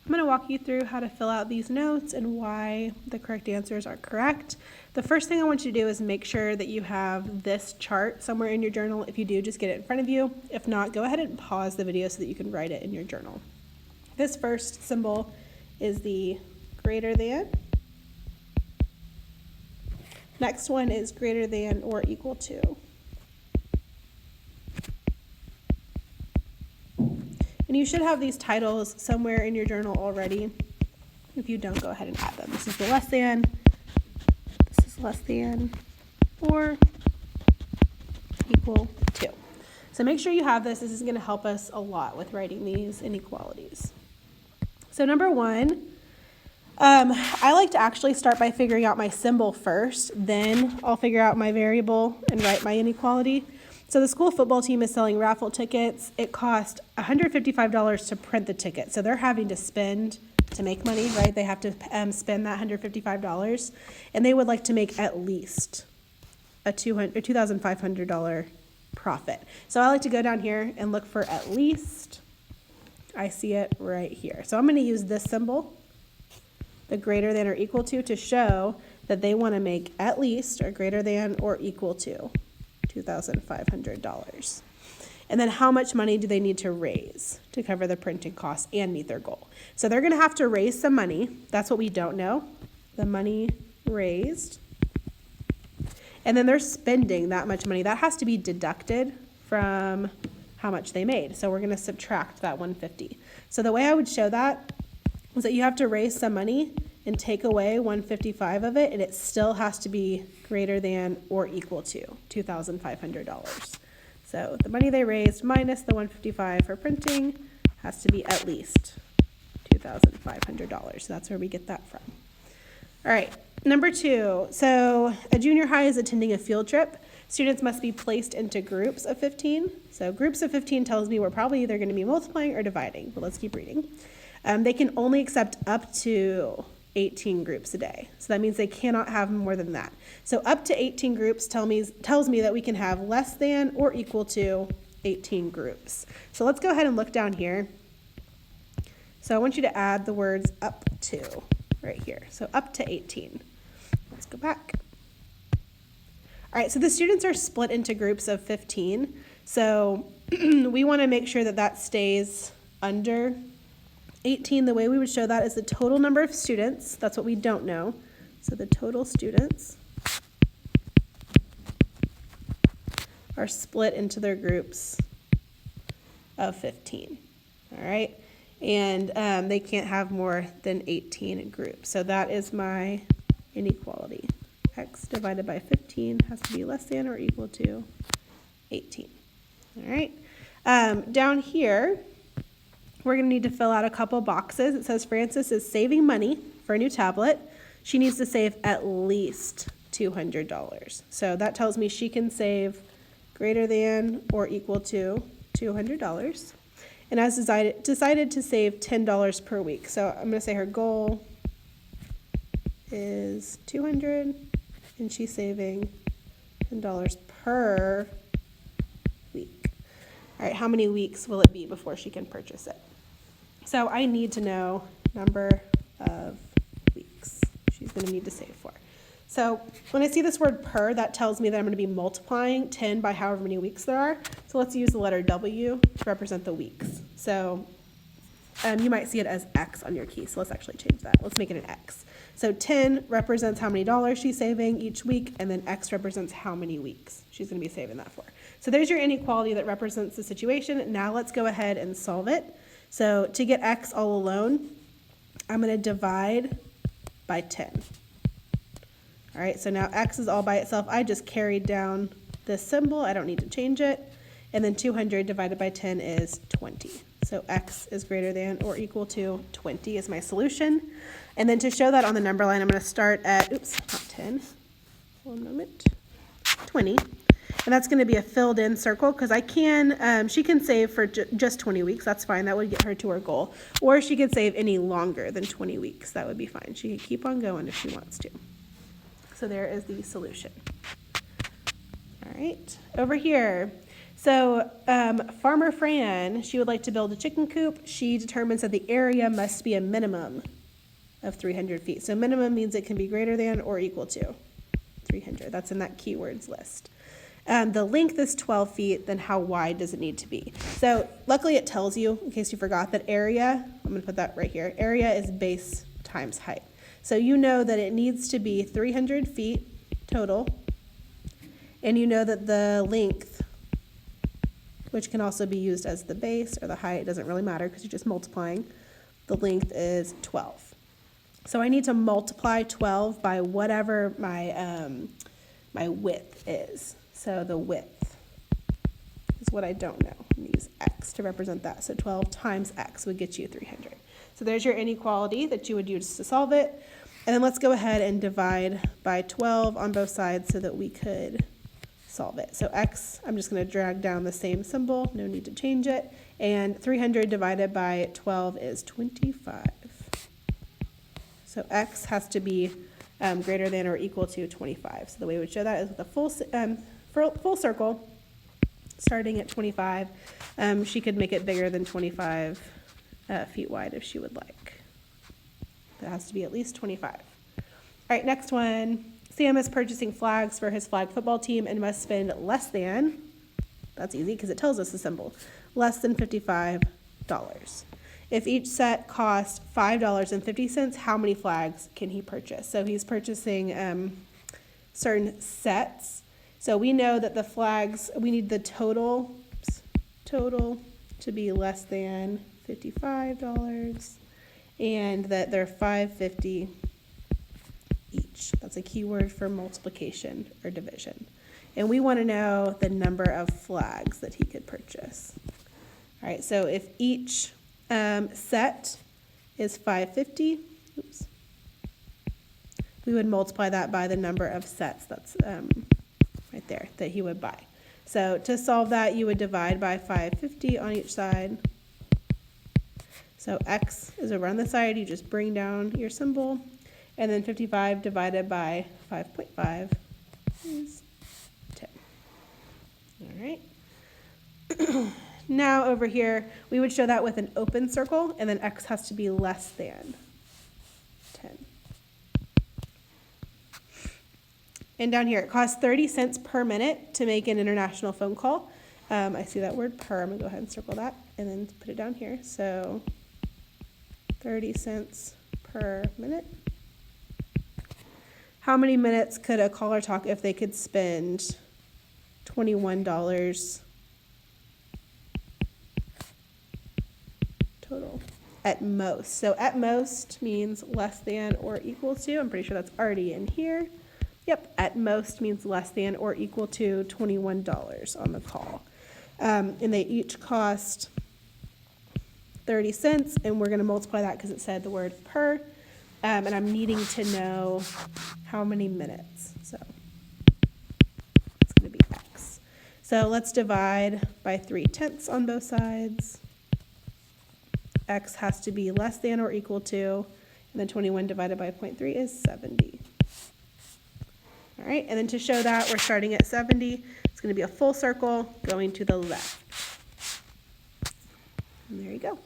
I'm going to walk you through how to fill out these notes and why the correct answers are correct. The first thing I want you to do is make sure that you have this chart somewhere in your journal. If you do, just get it in front of you. If not, go ahead and pause the video so that you can write it in your journal. This first symbol is the greater than. Next one is greater than or equal to. And you should have these titles somewhere in your journal already. If you don't, go ahead and add them. This is the less than, this is less than, or equal to. So make sure you have this. This is going to help us a lot with writing these inequalities. So number one, I like to actually start by figuring out my symbol first, then I'll figure out my variable and write my inequality. So the school football team is selling raffle tickets. It cost $155 to print the ticket. So they're having to spend to make money, right? They have to spend that $155, and they would like to make at least a $2,500 profit. So I like to go down here and look for at least. I see it right here. So I'm going to use this symbol, the greater than or equal to show that they want to make at least or greater than or equal to $2,500. And then how much money do they need to raise to cover the printing costs and meet their goal? So they're going to have to raise some money. That's what we don't know. The money raised. And then they're spending that much money. That has to be deducted from how much they made. So we're going to subtract that 150. So the way I would show that is that you have to raise some money and take away 155 of it, and it still has to be greater than or equal to $2,500. So the money they raised minus the 155 for printing has to be at least $2,500. So that's where we get that from. All right, number two. So a junior high is attending a field trip. Students must be placed into groups of 15. So groups of 15 tells me we're probably either going to be multiplying or dividing, but let's keep reading. They can only accept up to 18 groups a day. So that means they cannot have more than that. So up to 18 groups tells me that we can have less than or equal to 18 groups. So let's go ahead and look down here. So I want you to add the words up to right here. So up to 18. Let's go back. All right, so the students are split into groups of 15. So we want to make sure that that stays under 18. The way we would show that is the total number of students. That's what we don't know. So the total students are split into their groups of 15. All right, and they can't have more than 18 groups. So that is my inequality. X divided by 15 has to be less than or equal to 18. All right, down here, we're going to need to fill out a couple boxes. It says Frances is saving money for a new tablet. She needs to save at least $200. So that tells me she can save greater than or equal to $200. And has decided to save $10 per week. So I'm going to say her goal is $200, and she's saving $10 per week. All right, how many weeks will it be before she can purchase it? So I need to know number of weeks she's going to need to save for. So when I see this word per, that tells me that I'm going to be multiplying 10 by however many weeks there are. So let's use the letter W to represent the weeks. So you might see it as X on your key. So let's actually change that. Let's make it an X. So 10 represents how many dollars she's saving each week, and then X represents how many weeks she's going to be saving that for. So there's your inequality that represents the situation. Now let's go ahead and solve it. So to get X all alone, I'm going to divide by 10. All right, so now X is all by itself. I just carried down this symbol. I don't need to change it. And then 200 divided by 10 is 20. So X is greater than or equal to 20 is my solution. And then to show that on the number line, I'm going to start at, oops, not 10, 20. And that's going to be a filled in circle because she can save for just 20 weeks. That's fine. That would get her to her goal. Or she could save any longer than 20 weeks. That would be fine. She could keep on going if she wants to. So there is the solution. All right, over here. So Farmer Fran, she would like to build a chicken coop. She determines that the area must be a minimum of 300 feet. So minimum means it can be greater than or equal to 300. That's in that keywords list. The length is 12 feet, then how wide does it need to be? So luckily it tells you, in case you forgot, that area, I'm going to put that right here, area is base times height. So you know that it needs to be 300 feet total, and you know that the length, which can also be used as the base or the height, it doesn't really matter because you're just multiplying, the length is 12. So I need to multiply 12 by whatever my width is. So the width is what I don't know. I'm going to use x to represent that. So 12 times x would get you 300. So there's your inequality that you would use to solve it. And then let's go ahead and divide by 12 on both sides so that we could solve it. So x, I'm just going to drag down the same symbol. No need to change it. And 300 divided by 12 is 25. So x has to be greater than or equal to 25. So the way we would show that is with a full circle, starting at 25. She could make it bigger than 25 feet wide if she would like. It has to be at least 25. All right, next one. Sam is purchasing flags for his flag football team and must spend less than, that's easy because it tells us the symbol, less than $55. If each set costs $5.50, how many flags can he purchase? So he's purchasing certain sets. So we know that the flags, we need the total to be less than $55, and that they're $5.50 each. That's a keyword for multiplication or division. And we want to know the number of flags that he could purchase. All right, so if each set is $5.50, we would multiply that by the number of sets that's right there that he would buy. So to solve that, you would divide by 550 on each side. So x is over on the side, you just bring down your symbol, and then 55 divided by 5.5 is 10. All right. Now over here, we would show that with an open circle, and then x has to be less than 10. And down here, it costs 30 cents per minute to make an international phone call. I see that word per. I'm going to go ahead and circle that and then put it down here. So 30 cents per minute. How many minutes could a caller talk if they could spend $21 total at most? So at most means less than or equal to. I'm pretty sure that's already in here. Yep, at most means less than or equal to $21 on the call. And they each cost 30 cents, and we're going to multiply that because it said the word per. And I'm needing to know how many minutes. So it's going to be x. So let's divide by 3/10 on both sides. X has to be less than or equal to, and then 21 divided by 0.3 is 70. All right, and then to show that, we're starting at 70. It's going to be a full circle going to the left. And there you go.